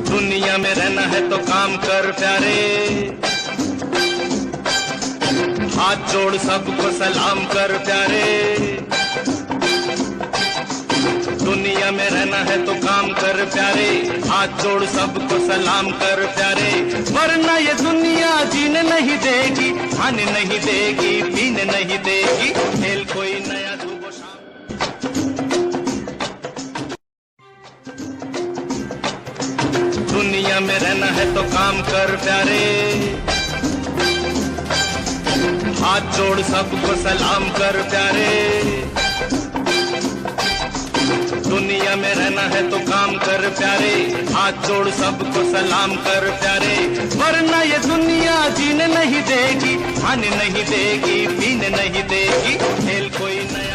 दुनिया में रहना है तो काम कर प्यारे, हाथ जोड़ सबको सलाम कर प्यारे। दुनिया में रहना है तो काम कर प्यारे, हाथ जोड़ सबको सलाम कर प्यारे। वरना ये दुनिया जीने नहीं देगी, खाने नहीं देगी, पीने नहीं देगी। खेल कोई नया सुबह शाम। दुनिया में रहना है तो काम कर प्यारे, हाथ जोड़ सबको सलाम कर प्यारे। दुनिया में रहना है तो काम कर प्यारे, हाथ जोड़ सबको सलाम कर प्यारे। वरना ये दुनिया जीने नहीं देगी, खाने नहीं देगी, पीने नहीं देगी। खेल कोई नया